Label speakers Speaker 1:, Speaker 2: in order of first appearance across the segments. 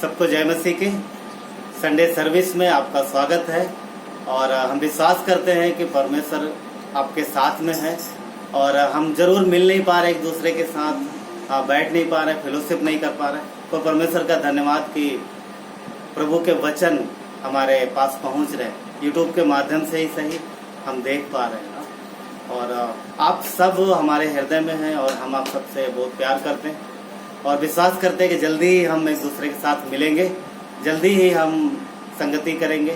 Speaker 1: सबको जय मसीह की संडे सर्विस में आपका स्वागत है। और हम विश्वास करते हैं कि परमेश्वर आपके साथ में है। और हम जरूर मिल नहीं पा रहे एक दूसरे के साथ, बैठ नहीं पा रहे, फेलोशिप नहीं कर पा रहे, तो परमेश्वर का धन्यवाद कि प्रभु के वचन हमारे पास पहुंच रहे, यूट्यूब के माध्यम से ही सही हम देख पा रहे हैं। और आप सब हमारे हृदय में हैं और हम आप सबसे बहुत प्यार करते हैं और विश्वास करते हैं कि जल्दी ही हम एक दूसरे के साथ मिलेंगे, जल्दी ही हम संगति करेंगे।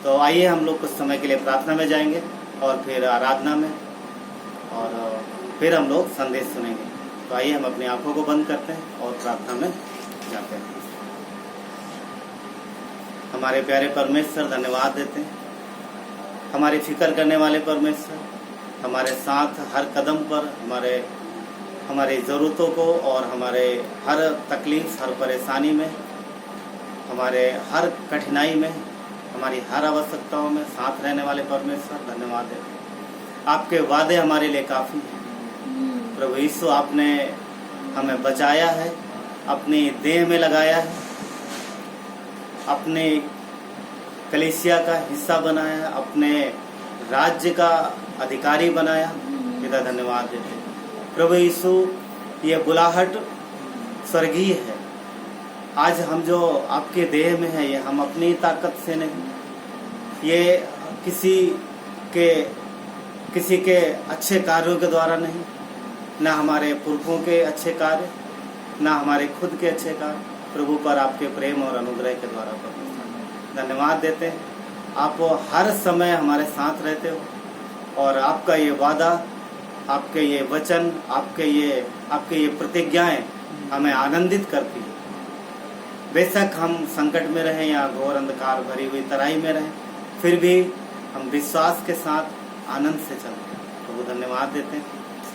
Speaker 1: तो आइए हम लोग कुछ समय के लिए प्रार्थना में जाएंगे और फिर आराधना में, और फिर हम लोग संदेश सुनेंगे। तो आइए हम अपनी आंखों को बंद करते हैं और प्रार्थना में जाते हैं। हमारे प्यारे परमेश्वर, धन्यवाद देते हैं, हमारी फिक्र करने वाले परमेश्वर, हमारे साथ हर कदम पर हमारी ज़रूरतों को और हमारे हर तकलीफ, हर परेशानी में, हमारे हर कठिनाई में, हमारी हर आवश्यकताओं में साथ रहने वाले परमेश्वर, धन्यवाद देते हैं। आपके वादे हमारे लिए काफ़ी हैं। प्रभु यीशु, आपने हमें बचाया है, अपनी देह में लगाया है, अपने कलीसिया का हिस्सा बनाया है, अपने राज्य का अधिकारी बनाया। पिता धन्यवाद देते हैं। प्रभु यीशु, ये बुलाहट स्वर्गीय है। आज हम जो आपके देह में है, ये हम अपनी ताकत से नहीं, ये किसी के अच्छे कार्यों के द्वारा नहीं, ना हमारे पुरखों के अच्छे कार्य, ना हमारे खुद के अच्छे कार्य, प्रभु पर आपके प्रेम और अनुग्रह के द्वारा धन्यवाद देते हैं। आप हर समय हमारे साथ रहते हो और आपका ये वादा, आपके ये वचन, आपके ये प्रतिज्ञाएं हमें आनंदित करती है। बेशक हम संकट में रहें या घोर अंधकार भरी हुई तराई में रहें, फिर भी हम विश्वास के साथ आनंद से चलते हैं। तो वो धन्यवाद देते हैं।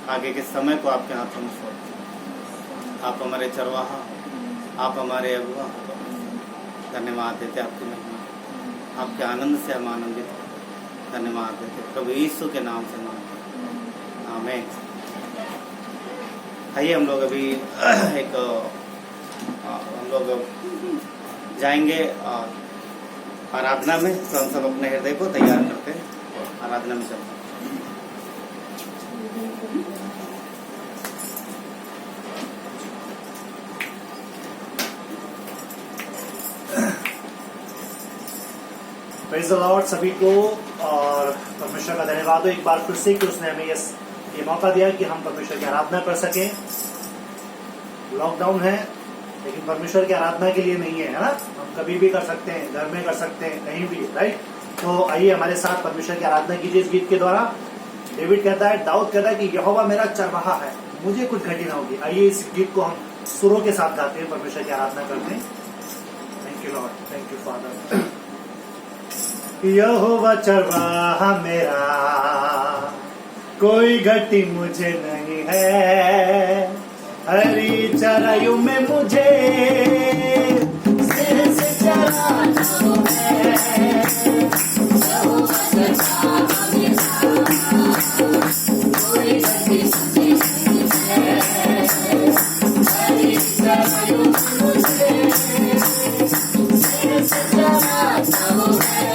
Speaker 1: आगे के समय को आपके हाथों में सौंपते हैं। आप हमारे चरवाहा, आप हमारे अगुआ, धन्यवाद देते आपकी महिमा, आपके आनंद से हम आनंदित होते, धन्यवाद देते प्रभु यीशु के नाम से मांगते हैं, आमीन। आइए हम लोग अभी हम लोग जाएंगे आराधना में। तो हम सब अपने हृदय को तैयार करते हैं और आराधना में चलते हैं।
Speaker 2: प्रेज़ द लॉर्ड सभी को, और परमेश्वर का धन्यवाद हो एक बार फिर से कि उसने हमें ये मौका दिया कि हम परमेश्वर की आराधना कर सकें। लॉकडाउन है लेकिन परमेश्वर की आराधना के लिए नहीं है, ना? हम कभी भी कर सकते हैं, घर में कर सकते हैं, कहीं भी, राइट? तो आइए हमारे साथ परमेश्वर की आराधना कीजिए इस गीत के द्वारा। डेविड कहता है, दाऊद कहता है कि यहोवा मेरा चरवाहा है, मुझे कुछ घटी ना होगी। आइए इस गीत को हम सुरों के साथ गाते हैं, परमेश्वर की आराधना करते हैं। Thank you Lord, thank you father. यहोवा चरवाहा मेरा, कोई घटी मुझे नहीं है, हरी चराइयों में मुझे सिर से चराना है। यहोवा चरवाहा मेरा, कोई घटी मुझे नहीं है, हरी चराइयों में मुझे सिर से चराना है।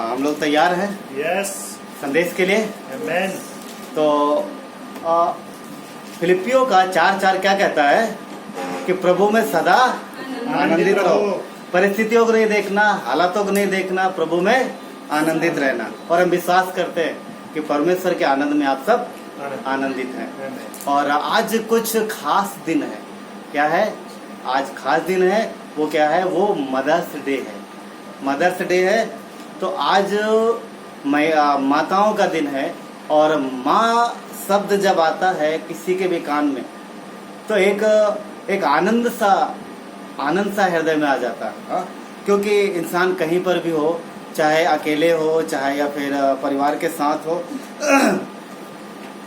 Speaker 1: हम लोग तैयार हैं
Speaker 2: यस
Speaker 1: संदेश के लिए।
Speaker 2: आमेन।
Speaker 1: तो फिलिपियों का 4:4 क्या कहता है कि प्रभु में सदा आनंदित रहो। परिस्थितियों को नहीं देखना, हालातों को नहीं देखना, प्रभु में आनंदित रहना। और हम विश्वास करते हैं कि परमेश्वर के आनंद में आप सब आनंदित हैं। और आज कुछ खास दिन है। क्या है आज खास दिन है? वो क्या है? वो मदर्स डे है। मदर्स डे है तो आज माताओं का दिन है। और माँ शब्द जब आता है किसी के भी कान में तो एक आनंद सा हृदय में आ जाता है। क्योंकि इंसान कहीं पर भी हो, चाहे अकेले हो, चाहे या फिर परिवार के साथ हो,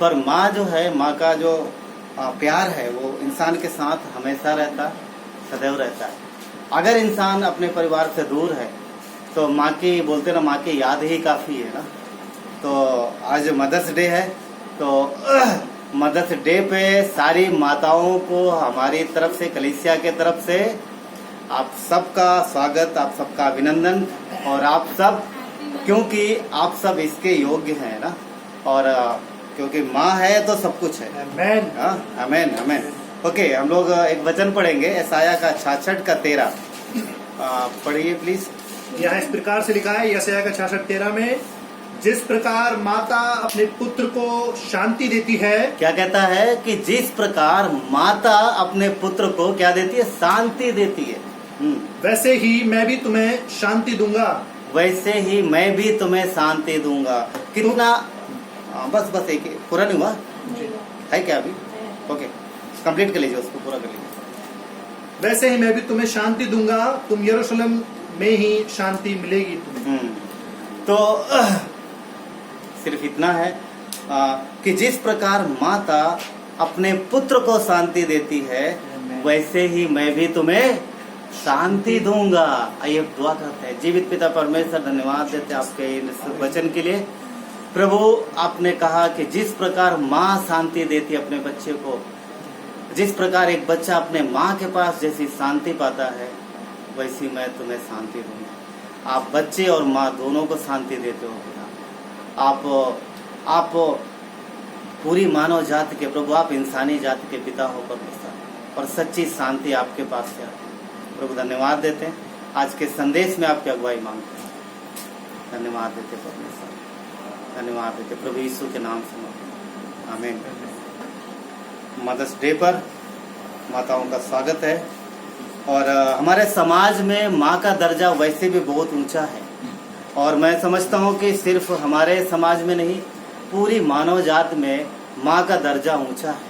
Speaker 1: पर माँ जो है, माँ का जो प्यार है वो इंसान के साथ हमेशा रहता है, सदैव रहता है। अगर इंसान अपने परिवार से दूर है तो माँ की, बोलते ना, माँ की याद ही काफ़ी है ना। तो आज मदर्स डे है, तो मदर्स डे पे सारी माताओं को हमारी तरफ से, कलीसिया के तरफ से आप सबका स्वागत, आप सबका अभिनंदन। और आप सब, क्योंकि आप सब इसके योग्य हैं ना, और क्योंकि माँ है तो सब कुछ है।
Speaker 2: आमेन।
Speaker 1: आमेन आमेन। ओके, हम लोग एक वचन पढ़ेंगे, यशायाह का 66 का 13। पढ़िए प्लीज।
Speaker 2: यहाँ इस प्रकार से लिखा है यशायाह का 66:13 में, जिस प्रकार माता अपने पुत्र को शांति देती है।
Speaker 1: क्या कहता है? कि जिस प्रकार माता अपने पुत्र को क्या देती है? शांति देती है।
Speaker 2: वैसे ही मैं भी तुम्हें शांति दूंगा।
Speaker 1: वैसे ही मैं भी तुम्हें शांति दूंगा। कितना बस एक पूरा नहीं हुआ है क्या अभी? ओके, कंप्लीट कर लीजिए, उसको पूरा कर लीजिए।
Speaker 2: वैसे ही मैं भी तुम्हें शांति दूंगा, तुम यरूशलेम में ही शांति मिलेगी तुम्हें।
Speaker 1: तो सिर्फ इतना है कि जिस प्रकार माता अपने पुत्र को शांति देती है, वैसे ही मैं भी तुम्हें शांति दूंगा। आइए दुआ करते हैं। जीवित पिता परमेश्वर, धन्यवाद देते हैं आपके इस वचन के लिए। प्रभु, आपने कहा कि जिस प्रकार माँ शांति देती है अपने बच्चे को, जिस प्रकार एक बच्चा अपने माँ के पास जैसी शांति पाता है, वैसी मैं तुम्हें शांति दूंगा। आप बच्चे और माँ दोनों को शांति देते हो पिता। आप पूरी मानव जाति के प्रभु, आप इंसानी जाति के पिता हो परमेश्वर, और सच्ची शांति आपके पास से आती है। प्रभु धन्यवाद देते हैं, आज के संदेश में आपकी अगुवाई मांगते हैं। धन्यवाद देते परमेश्वर, धन्यवाद देते प्रभु यीशु के नाम से मांगते हैं। आमीन। मदर्स डे पर माताओं का स्वागत है। और हमारे समाज में माँ का दर्जा वैसे भी बहुत ऊंचा है। और मैं समझता हूँ कि सिर्फ हमारे समाज में नहीं, पूरी मानव जात में माँ का दर्जा ऊंचा है,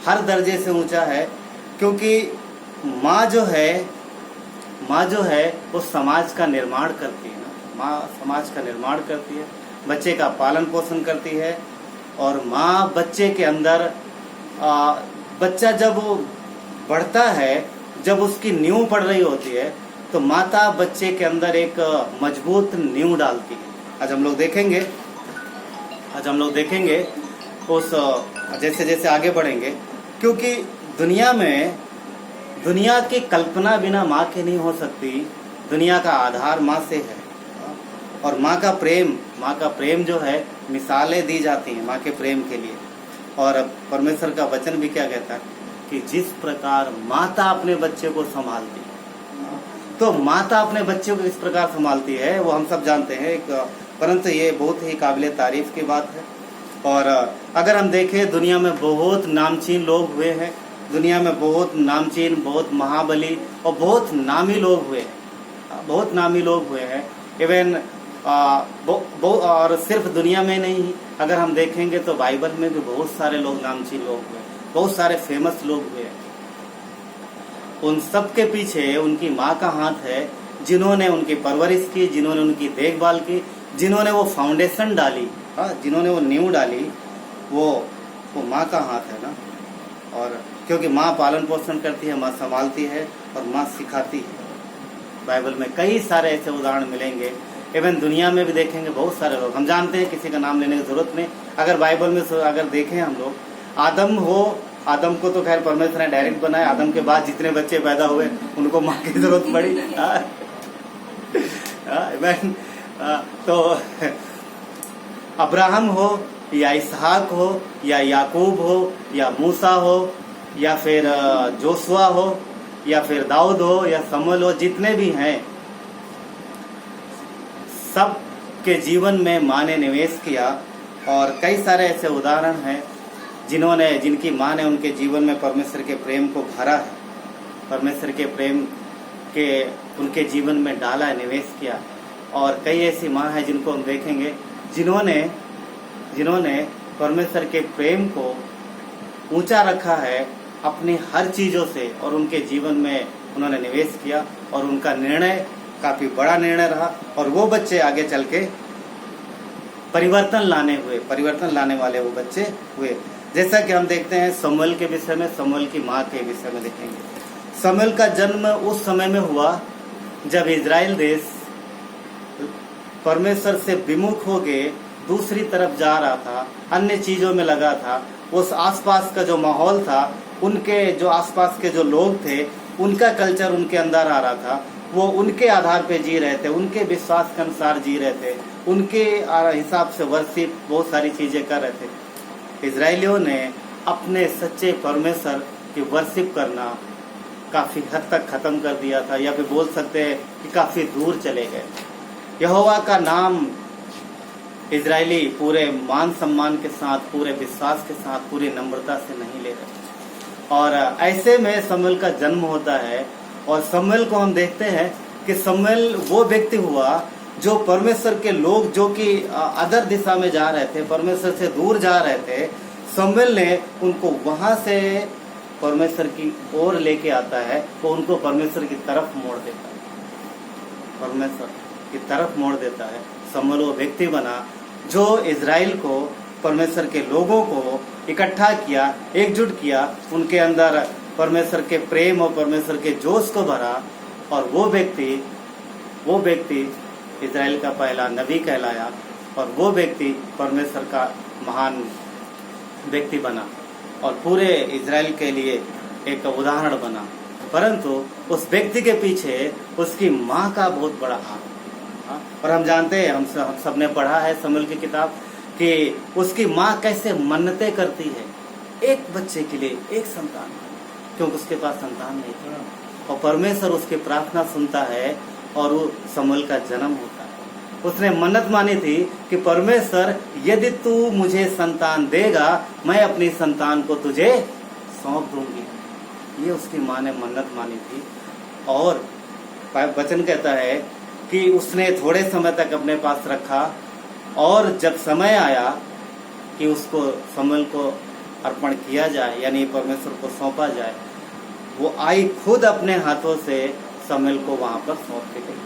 Speaker 1: हर दर्जे से ऊंचा है। क्योंकि माँ जो है वो समाज का निर्माण करती है ना। माँ समाज का निर्माण करती है, बच्चे का पालन पोषण करती है। और माँ बच्चे के अंदर, बच्चा जब बढ़ता है, जब उसकी नींव पड़ रही होती है, तो माता बच्चे के अंदर एक मजबूत नींव डालती है। आज हम लोग देखेंगे उस, जैसे जैसे आगे बढ़ेंगे, क्योंकि दुनिया की कल्पना बिना माँ के नहीं हो सकती। दुनिया का आधार माँ से है। और माँ का प्रेम जो है, मिसालें दी जाती हैं माँ के प्रेम के लिए। और परमेश्वर का वचन भी क्या कहता है कि जिस प्रकार माता अपने बच्चे को संभालती है, तो माता अपने बच्चे को इस प्रकार संभालती है, वो हम सब जानते हैं। परंतु ये बहुत ही काबिले तारीफ की बात है। और अगर हम देखें, दुनिया में बहुत नामचीन लोग हुए हैं दुनिया में बहुत नामचीन, बहुत महाबली और बहुत नामी लोग हुए हैं, बहुत नामी लोग हुए हैं। इवन और सिर्फ दुनिया में नहीं, अगर हम देखेंगे तो बाइबल में भी बहुत सारे लोग नामचीन लोग हुए, बहुत सारे फेमस लोग हुए। उन सब के पीछे उनकी माँ का हाथ है, जिन्होंने उनकी परवरिश की, जिन्होंने उनकी देखभाल की, जिन्होंने वो फाउंडेशन डाली, जिन्होंने वो नींव डाली, वो माँ का हाथ है ना। और क्योंकि माँ पालन पोषण करती है, माँ संभालती है और माँ सिखाती है। बाइबल में कई सारे ऐसे उदाहरण मिलेंगे। इवन दुनिया में भी देखेंगे बहुत सारे लोग, हम जानते हैं, किसी का नाम लेने की जरूरत नहीं। अगर बाइबल में अगर देखें हम लोग, आदम को तो खैर परमेश्वर ने डायरेक्ट बनाया, आदम के बाद जितने बच्चे पैदा हुए उनको माँ की जरूरत पड़ी। तो अब्राहम हो या इसहाक हो या याकूब हो या मूसा हो या फिर जोशुआ हो या फिर दाऊद हो या शमूएल हो, जितने भी हैं, सब के जीवन में माँ ने निवेश किया। और कई सारे ऐसे उदाहरण हैं जिनकी माँ ने उनके जीवन में परमेश्वर के प्रेम को भरा है, परमेश्वर के प्रेम के उनके जीवन में डाला है, निवेश किया। और कई ऐसी माँ है जिनको हम देखेंगे जिन्होंने परमेश्वर के प्रेम को ऊंचा रखा है अपनी हर चीजों से, और उनके जीवन में उन्होंने निवेश किया और उनका निर्णय काफी बड़ा निर्णय रहा। और वो बच्चे आगे चल के परिवर्तन लाने वाले वो बच्चे हुए। जैसा कि हम देखते हैं शमूएल के विषय में, शमूएल की माँ के विषय में देखेंगे। शमूएल का जन्म उस समय में हुआ जब इजराइल देश परमेश्वर से विमुख हो गए दूसरी तरफ जा रहा था, अन्य चीजों में लगा था। उस आसपास का जो माहौल था, उनके जो आसपास के जो लोग थे, उनका कल्चर उनके अंदर आ रहा था। वो उनके आधार पे जी रहे थे, उनके विश्वास के अनुसार जी रहे थे, उनके हिसाब से वर्शिप बहुत सारी चीजें कर रहे थे। इजरायलियों ने अपने सच्चे परमेश्वर की वर्शिप करना काफी हद तक खत्म कर दिया था, या फिर बोल सकते हैं कि काफी दूर चले गए। यहोवा का नाम इजरायली पूरे मान सम्मान के साथ, पूरे विश्वास के साथ, पूरी नम्रता से नहीं ले रहे। और ऐसे में शमूएल का जन्म होता है। और शमूएल को हम देखते हैं कि शमूएल वो व्यक्ति हुआ जो परमेश्वर के लोग जो कि अदर दिशा में जा रहे थे, परमेश्वर से दूर जा रहे थे, शमूएल ने उनको वहां से परमेश्वर की ओर लेके आता है, वो उनको परमेश्वर की तरफ मोड़ देता है, परमेश्वर की तरफ मोड़ देता है। शमूएल वो व्यक्ति बना जो इजराइल को, परमेश्वर के लोगों को इकट्ठा किया, एकजुट किया, उनके अंदर परमेश्वर के प्रेम और परमेश्वर के जोश को भरा। और वो व्यक्ति इजराइल का पहला नबी कहलाया, और वो व्यक्ति परमेश्वर का महान व्यक्ति बना और पूरे इजराइल के लिए एक उदाहरण बना। परंतु उस व्यक्ति के पीछे उसकी माँ का बहुत बड़ा हाथ। और हम जानते हैं, हम सब ने पढ़ा है शमूएल की किताब, कि उसकी माँ कैसे मन्नतें करती है एक बच्चे के लिए, एक संतान, क्योंकि उसके पास संतान नहीं था। और परमेश्वर उसकी प्रार्थना सुनता है और वो शमूएल का जन्म होता है। उसने मन्नत मानी थी कि परमेश्वर यदि तू मुझे संतान देगा, मैं अपनी संतान को तुझे सौंप दूंगी। ये उसकी माँ ने मन्नत मानी थी। और वचन कहता है कि उसने थोड़े समय तक अपने पास रखा, और जब समय आया कि उसको शमूएल को अर्पण किया जाए, यानी परमेश्वर को सौंपा जाए, वो आई खुद अपने हाथों से शमूएल को वहां पर सौंप के गई।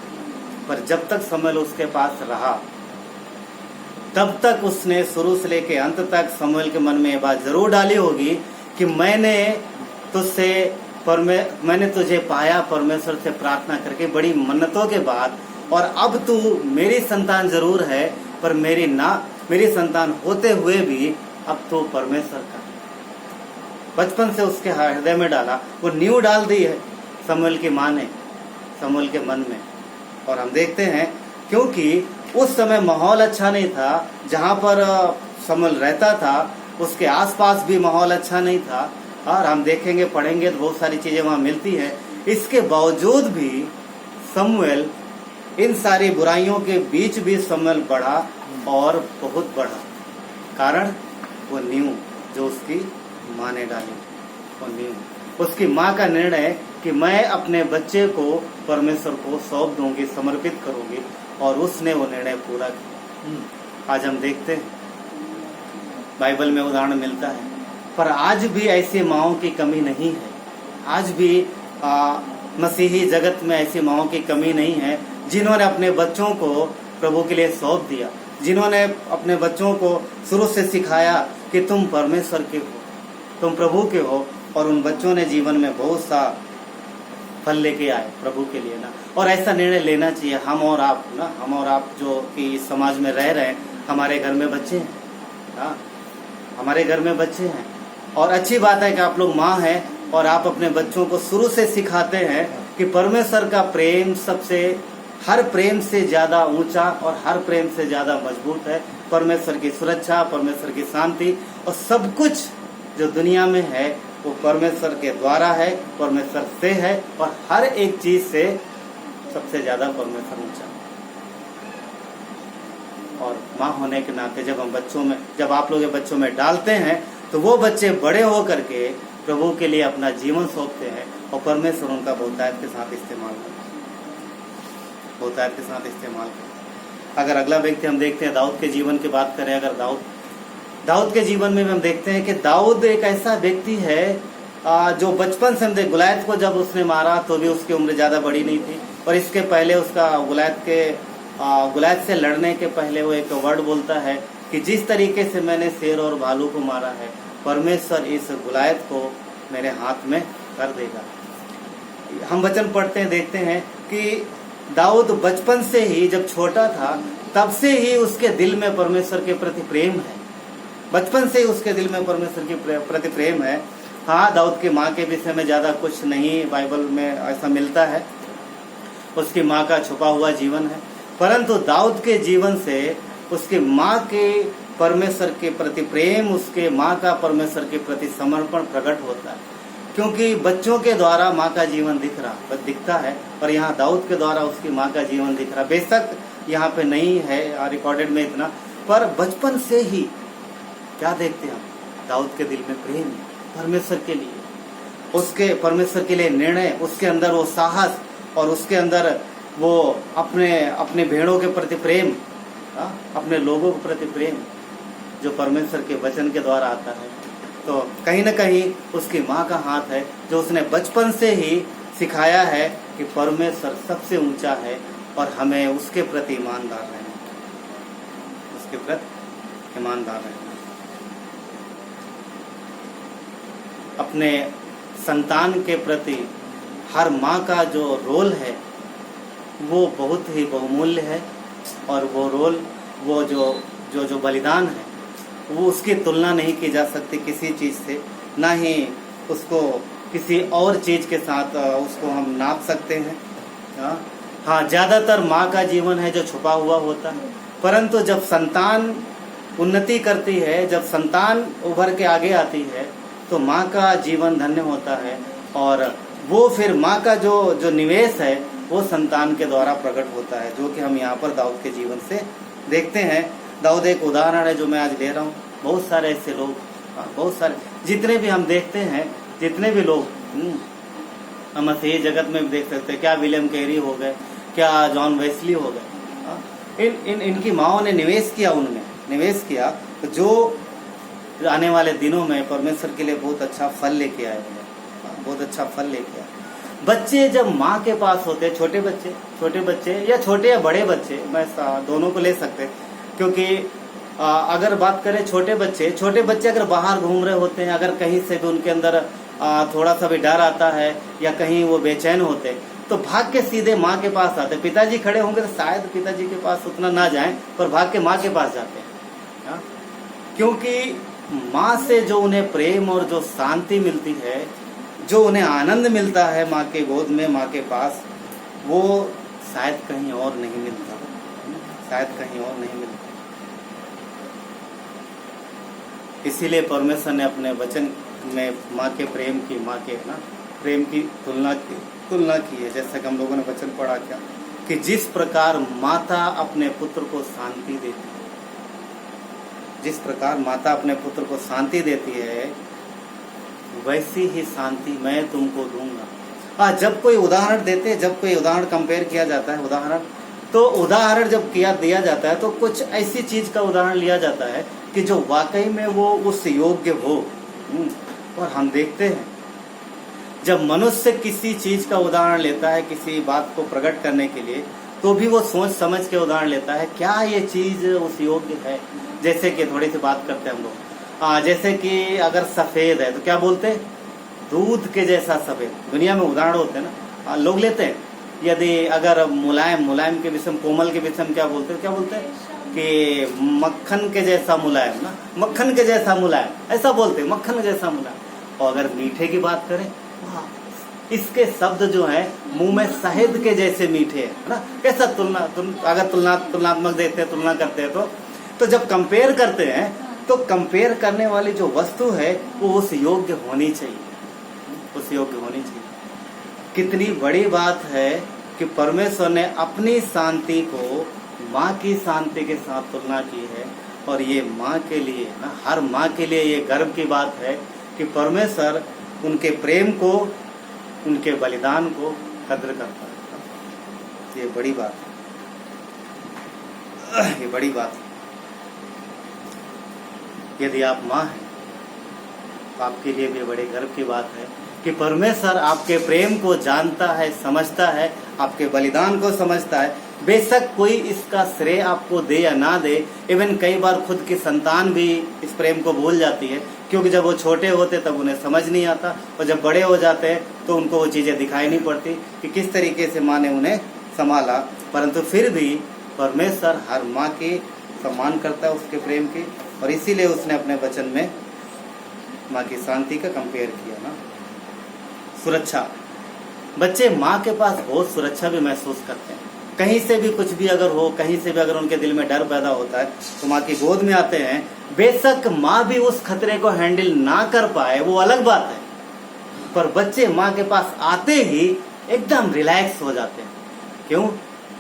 Speaker 1: पर जब तक शमूएल उसके पास रहा, तब तक उसने शुरू से लेके अंत तक शमूएल के मन में ये बात जरूर डाली होगी कि मैंने तुझे पाया परमेश्वर से प्रार्थना करके बड़ी मन्नतों के बाद, और अब तू मेरी संतान जरूर है, पर मेरी संतान होते हुए भी अब तो परमेश्वर का। बचपन से उसके हृदय में डाला, वो नींव डाल दी है शमूएल की माँ ने शमूएल के मन में। और हम देखते हैं क्योंकि उस समय माहौल अच्छा नहीं था, जहाँ पर शमूएल रहता था उसके आसपास भी माहौल अच्छा नहीं था। और हम देखेंगे, पढ़ेंगे तो बहुत सारी चीजें वहाँ मिलती है। इसके बावजूद भी शमूएल, इन सारी बुराइयों के बीच भी शमूएल बढ़ा और बहुत बढ़ा। कारण वो नींव जो उसकी माँ ने डाली, वो नींव। उसकी माँ का निर्णय कि मैं अपने बच्चे को परमेश्वर को सौंप दूंगी, समर्पित करूंगी, और उसने वो निर्णय पूरा किया। आज हम देखते हैं बाइबल में उदाहरण मिलता है, पर आज भी ऐसी माँओं की कमी नहीं है। आज भी मसीही जगत में ऐसी माँओं की कमी नहीं है जिन्होंने अपने बच्चों को प्रभु के लिए सौंप दिया, जिन्होंने अपने बच्चों को शुरू से सिखाया कि तुम परमेश्वर के हो, तुम प्रभु के हो, और उन बच्चों ने जीवन में बहुत सा फल लेके आए प्रभु के लिए ना। और ऐसा निर्णय लेना चाहिए हम और आप ना, हम और आप जो कि इस समाज में रह रहे हैं, हमारे घर में बच्चे हैं, हाँ हमारे घर में बच्चे हैं, और अच्छी बात है कि आप लोग माँ हैं और आप अपने बच्चों को शुरू से सिखाते हैं कि परमेश्वर का प्रेम सबसे, हर प्रेम से ज्यादा ऊंचा और हर प्रेम से ज्यादा मजबूत है। परमेश्वर की सुरक्षा, परमेश्वर की शांति और सब कुछ जो दुनिया में है वो परमेश्वर के द्वारा है, परमेश्वर से है, और हर एक चीज से सबसे ज्यादा परमेश्वर ऊंचा। और माँ होने के नाते जब हम बच्चों में, जब आप लोग बच्चों में डालते हैं तो वो बच्चे बड़े हो करके प्रभु के लिए अपना जीवन सौंपते हैं, और परमेश्वर उनका बहुतायत के साथ इस्तेमाल करते हैं, बहुतायत के साथ इस्तेमाल करते हैं। अगर अगला व्यक्ति हम देखते हैं, दाऊद के जीवन की बात करें, अगर दाऊद के जीवन में हम देखते हैं कि दाऊद एक ऐसा व्यक्ति है जो बचपन से, हम देख गुलायत को जब उसने मारा तो भी उसकी उम्र ज्यादा बड़ी नहीं थी, और इसके पहले उसका गुलायत से लड़ने के पहले वो एक वर्ड बोलता है कि जिस तरीके से मैंने शेर और भालू को मारा है, परमेश्वर इस गुलायत को मेरे हाथ में कर देगा। हम वचन पढ़ते हैं, देखते हैं कि दाऊद बचपन से ही, जब छोटा था तब से ही उसके दिल में परमेश्वर के प्रति प्रेम है, बचपन से ही उसके दिल में परमेश्वर के प्रति प्रेम है। हाँ, दाऊद की माँ के विषय में ज्यादा कुछ नहीं बाइबल में ऐसा मिलता है, उसकी माँ का छुपा हुआ जीवन है, परंतु दाऊद के जीवन से उसकी माँ के परमेश्वर के प्रति प्रेम, उसके माँ का परमेश्वर के प्रति समर्पण प्रकट होता है, क्योंकि बच्चों के द्वारा माँ का जीवन दिखता है, और यहाँ दाऊद के द्वारा उसकी माँ का जीवन दिख रहा। बेशक यहाँ पे नहीं है रिकॉर्डेड में इतना, पर बचपन से ही क्या देखते हैं हम, दाऊद के दिल में प्रेम है परमेश्वर के लिए, उसके परमेश्वर के लिए निर्णय, उसके अंदर वो साहस, और उसके अंदर वो अपने भेड़ों के प्रति प्रेम, अपने लोगों के प्रति प्रेम जो परमेश्वर के वचन के द्वारा आता है। तो कहीं न कहीं उसकी माँ का हाथ है, जो उसने बचपन से ही सिखाया है कि परमेश्वर सबसे ऊंचा है, और हमें उसके प्रति ईमानदार रहना, उसके प्रति ईमानदार रहना। अपने संतान के प्रति हर माँ का जो रोल है वो बहुत ही बहुमूल्य है, और वो रोल, वो जो बलिदान है, वो उसकी तुलना नहीं की जा सकती किसी चीज से, ना ही उसको किसी और चीज के साथ उसको हम नाप सकते हैं। हाँ, ज्यादातर माँ का जीवन है जो छुपा हुआ होता है, परंतु जब संतान उन्नति करती है, जब संतान उभर के आगे आती है, तो माँ का जीवन धन्य होता है, और वो फिर माँ का जो निवेश है वो संतान के द्वारा प्रकट होता है, जो कि हम यहाँ पर दाऊद के जीवन से देखते हैं। दाऊद एक उदाहरण है जो मैं आज ले रहा हूँ। बहुत सारे ऐसे लोग, बहुत सारे, जितने भी हम देखते हैं, जितने भी लोग हम मसीही जगत में भी देख सकते हैं, क्या विलियम कैरी हो गए, क्या जॉन वेस्ली हो गए, इनकी माँओं ने निवेश किया, उनमें निवेश किया, तो जो आने वाले दिनों में परमेश्वर के लिए बहुत अच्छा फल लेके आए, बहुत अच्छा फल लेके आए। बच्चे जब माँ के पास होते, छोटे बच्चे या छोटे या बड़े बच्चे, मैं दोनों को ले सकते, क्योंकि अगर बात करें छोटे बच्चे अगर बाहर घूम रहे होते हैं, अगर कहीं से भी उनके अंदर थोड़ा सा भी डर आता है या कहीं वो बेचैन होते, तो भाग के सीधे माँ के पास आते। पिताजी खड़े होंगे तो शायद पिताजी के पास उतना ना जाएं, पर भाग के माँ के पास जाते हैं, क्योंकि माँ से जो उन्हें प्रेम और जो शांति मिलती है, जो उन्हें आनंद मिलता है माँ के गोद में, माँ के पास, वो शायद कहीं और नहीं मिलता, शायद कहीं और नहीं मिलता। इसीलिए परमेश्वर ने अपने वचन में माँ के प्रेम की तुलना की है। जैसा कि हम लोगों ने वचन पढ़ा क्या, कि जिस प्रकार माता अपने पुत्र को शांति देती है, जिस प्रकार माता अपने पुत्र को शांति देती है, वैसी ही शांति मैं तुमको दूंगा। जब कोई उदाहरण देते, जब कोई उदाहरण कंपेयर किया जाता है, उदाहरण जब दिया जाता है तो कुछ ऐसी चीज का उदाहरण लिया जाता है कि जो वाकई में वो उस योग्य हो। और हम देखते हैं जब मनुष्य किसी चीज का उदाहरण लेता है किसी बात को प्रकट करने के लिए, तो भी वो सोच समझ के उदाहरण लेता है, क्या ये चीज उस योग्य है। जैसे कि थोड़ी सी बात करते हैं हम लोग, जैसे कि अगर सफेद है तो क्या बोलते हैं, दूध के जैसा सफेद। दुनिया में उदाहरण होते हैं ना, लोग लेते हैं। यदि अगर मुलायम के विषय, कोमल के विषय में क्या बोलते हैं कि मक्खन के जैसा मुलायम ना, मक्खन के जैसा मुलायम, ऐसा बोलते हैं, मक्खन के जैसा मुलायम। और अगर मीठे की बात करें, इसके शब्द जो है मुंह में शहद के जैसे मीठे है ना। कैसा अगर तुलनात्मक देखते हैं, तुलना करते हैं तो जब कंपेयर करते हैं तो कंपेयर करने वाली जो वस्तु है वो उस योग्य होनी चाहिए, उस योग्य होनी चाहिए। कितनी बड़ी बात है कि परमेश्वर ने अपनी शांति को माँ की शांति के साथ तुलना की है। और ये माँ के लिए ना, हर माँ के लिए ये गर्व की बात है कि परमेश्वर उनके प्रेम को, उनके बलिदान को कद्र करता है। ये बड़ी बात है, ये बड़ी बात है। यदि आप माँ हैं तो आपके लिए भी बड़े गर्व की बात है कि परमेश्वर आपके प्रेम को जानता है, समझता है, आपके बलिदान को समझता है। बेशक कोई इसका श्रेय आपको दे या ना दे, इवन कई बार खुद की संतान भी इस प्रेम को भूल जाती है, क्योंकि जब वो छोटे होते तब उन्हें समझ नहीं आता, और जब बड़े हो जाते हैं तो उनको वो चीज़ें दिखाई नहीं पड़ती कि किस तरीके से माँ ने उन्हें संभाला। परंतु फिर भी परमेश्वर हर माँ की सम्मान करता है, उसके प्रेम की, और इसीलिए उसने अपने वचन में माँ की शांति का कंपेयर किया ना। सुरक्षा, बच्चे माँ के पास बहुत सुरक्षा भी महसूस करते हैं। कहीं से भी कुछ भी अगर हो, कहीं से भी अगर उनके दिल में डर पैदा होता है तो माँ की गोद में आते हैं। बेशक माँ भी उस खतरे को हैंडल ना कर पाए, वो अलग बात है, पर बच्चे माँ के पास आते ही एकदम रिलैक्स हो जाते हैं। क्यों?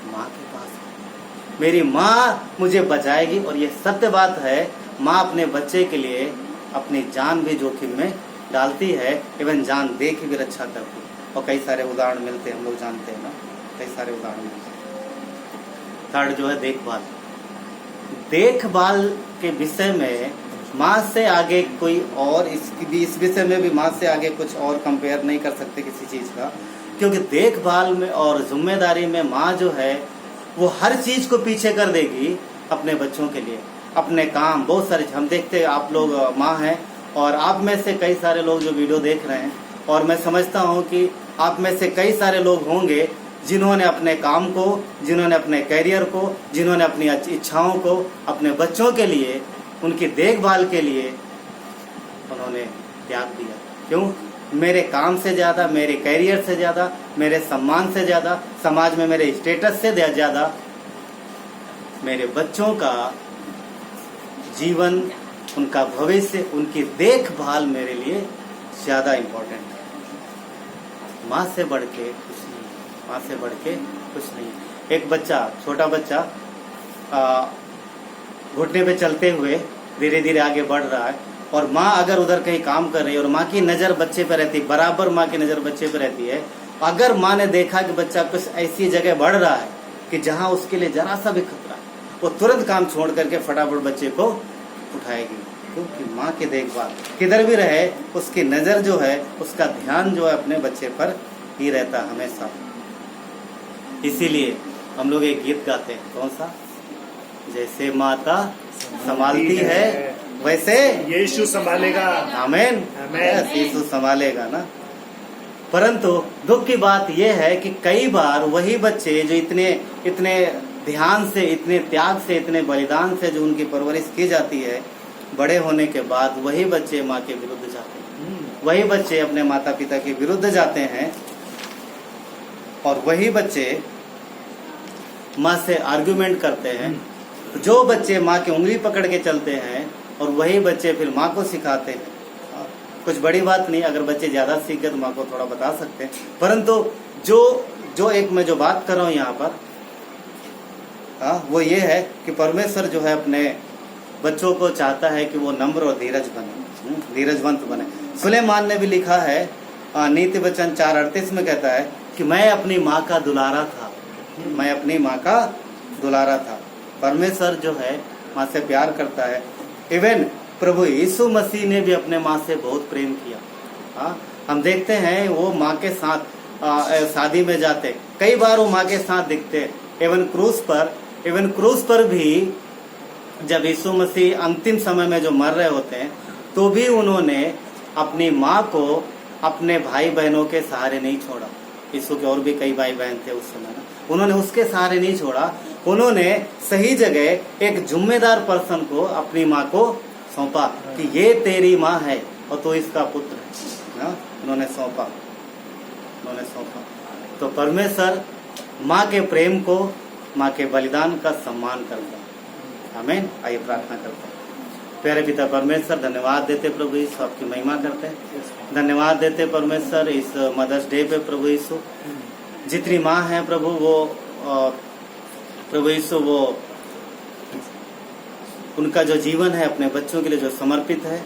Speaker 1: माँ के पास मेरी माँ मुझे बचाएगी। और ये सत्य बात है, माँ अपने बच्चे के लिए अपनी जान भी जोखिम में डालती है, इवन जान दे के भी रक्षा करती है। और कई सारे उदाहरण मिलते हैं, हम लोग जानते हैं ना, कई सारे उदाहरण मिलते हैं। थर्ड जो है देखभाल। देखभाल के विषय में माँ से आगे कोई और, इस विषय में भी माँ से आगे कुछ और कंपेयर नहीं कर सकते किसी चीज़ का, क्योंकि देखभाल में और जिम्मेदारी में माँ जो है वो हर चीज़ को पीछे कर देगी अपने बच्चों के लिए। अपने काम बहुत सारे हम देखते हैं, आप लोग माँ हैं और आप में से कई सारे लोग जो वीडियो देख रहे हैं, और मैं समझता हूँ कि आप में से कई सारे लोग होंगे जिन्होंने अपने काम को, जिन्होंने अपने करियर को, जिन्होंने अपनी इच्छाओं को अपने बच्चों के लिए, उनकी देखभाल के लिए उन्होंने त्याग दिया। क्यों? मेरे काम से ज़्यादा, मेरे करियर से ज़्यादा, मेरे सम्मान से ज़्यादा, समाज में मेरे स्टेटस से ज़्यादा मेरे बच्चों का जीवन, उनका भविष्य, उनकी देखभाल मेरे लिए ज़्यादा इम्पोर्टेंट है। माँ से बढ़ के कुछ नहीं, माँ से बढ़ के कुछ नहीं। एक बच्चा, छोटा बच्चा घुटने पे चलते हुए धीरे धीरे आगे बढ़ रहा है, और माँ अगर उधर कहीं काम कर रही है और माँ की नज़र बच्चे पे रहती है, बराबर माँ की नज़र बच्चे पे रहती है। अगर माँ ने देखा कि बच्चा कुछ ऐसी जगह बढ़ रहा है कि जहाँ उसके लिए जरा सा भी खतरा है, वो तुरंत काम छोड़ करके फटाफट बच्चे को उठाएगी, क्योंकि माँ की देखभाल किधर भी रहे उसकी नज़र जो है, उसका ध्यान जो है अपने बच्चे पर ही रहता हमेशा। इसीलिए हम लोग एक गीत गाते हैं, कौन सा? जैसे माता संभालती है वैसे
Speaker 2: यीशु संभालेगा।
Speaker 1: आमीन, यीशु संभालेगा ना। परंतु दुख की बात यह है कि कई बार वही बच्चे जो इतने ध्यान से, इतने त्याग से, इतने बलिदान से जो उनकी परवरिश की जाती है, बड़े होने के बाद वही बच्चे माँ के विरुद्ध जाते हैं, वही बच्चे अपने माता पिता के विरुद्ध जाते हैं, और वही बच्चे माँ से आर्गुमेंट करते हैं। जो बच्चे माँ की उंगली पकड़ के चलते हैं, और वही बच्चे फिर माँ को सिखाते हैं। कुछ बड़ी बात नहीं, अगर बच्चे ज़्यादा सीख गए तो माँ को थोड़ा बता सकते हैं, परंतु जो एक मैं जो बात कर रहा हूँ यहाँ पर, वो ये है कि परमेश्वर जो है अपने बच्चों को चाहता है कि वो नम्र और धीरज बने। धीरजवंत बने। सुलेमान ने भी लिखा है नीति वचन 4:38 में कहता है कि मैं अपनी माँ का दुलारा था, मैं अपनी माँ का दुलारा था। परमेश्वर जो है माँ से प्यार करता है। इवन प्रभु यीशु मसीह ने भी अपने माँ से बहुत प्रेम किया। हाँ, हम देखते हैं वो माँ के साथ शादी में जाते, कई बार वो माँ के साथ दिखते। इवन क्रूस पर भी जब यीशु मसीह अंतिम समय में जो मर रहे होते हैं तो भी उन्होंने अपनी माँ को अपने भाई बहनों के सहारे नहीं छोड़ा। यीशु के और भी कई भाई बहन थे उस समय ना, उन्होंने उसके सहारे नहीं छोड़ा। उन्होंने सही जगह एक जिम्मेदार पर्सन को अपनी माँ को सौंपा कि ये तेरी माँ है और तो इसका पुत्र है ना, उन्होंने सौंपा। तो परमेश्वर माँ के प्रेम को, माँ के बलिदान का सम्मान करता है। आमीन। आइए प्रार्थना करते हैं। प्यारे पिता परमेश्वर, धन्यवाद देते प्रभु यीशु, आपकी महिमा करते हैं। धन्यवाद देते परमेश्वर इस मदर्स डे पे प्रभु यीशु, जितनी माँ है प्रभु वो प्रभु यीशु वो उनका जो जीवन है अपने बच्चों के लिए जो समर्पित है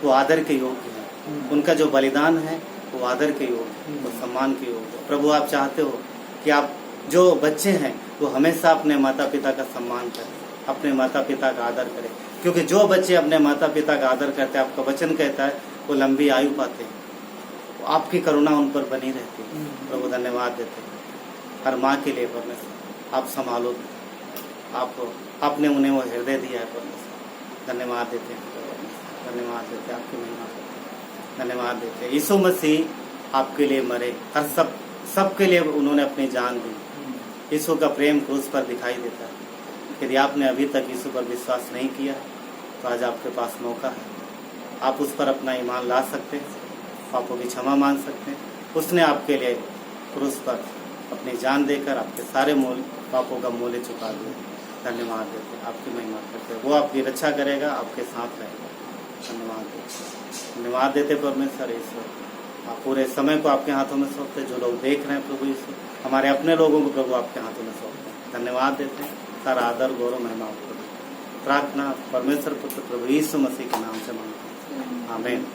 Speaker 1: वो आदर के योग्य है। उनका जो बलिदान है वो आदर के योग्य, वो सम्मान के योग्य। प्रभु आप चाहते हो कि आप जो बच्चे हैं वो हमेशा अपने माता पिता का सम्मान करें, अपने माता पिता का आदर करें, क्योंकि जो बच्चे अपने माता पिता का आदर करते हैं, आपका वचन कहता है वो लंबी आयु पाते हैं। आपकी करुणा उन पर बनी रहती है। प्रभु धन्यवाद देते हैं हर माँ के लिए। परमेश्वर आप संभालो, आपने उन्हें वो हृदय दिया है। परमेश्वर धन्यवाद देते हैं, धन्यवाद देते हैं, आपकी महिमा करते हैं, धन्यवाद देते हैं। यीशु मसीह आपके लिए मरे, हर सबके लिए उन्होंने अपनी जान दी। यीशु का प्रेम क्रूस पर दिखाई देता है। यदि आपने अभी तक यीशु पर विश्वास नहीं किया तो आज आपके पास मौका है। आप उस पर अपना ईमान ला सकते हैं, पापों की क्षमा मांग सकते हैं। उसने आपके लिए क्रूस पर अपनी जान देकर आपके सारे पापों का मूल्य चुका दिया। धन्यवाद देते हैं, आपकी महिमा करते हैं। वो आपकी रक्षा करेगा, आपके साथ रहेगा। धन्यवाद देते परमेश्वर ईश्वर। आप पूरे समय को आपके हाथों में सौंपते। जो लोग देख रहे हैं प्रभु यीशु, हमारे अपने लोगों को प्रभु आपके हाथों में सौंपते हैं। धन्यवाद देते हैं। सारा आदर गौरव महिमा आपको। प्रार्थना परमेश्वर पुत्र प्रभु यीशु मसीह के नाम से मांगते हैं। आमीन।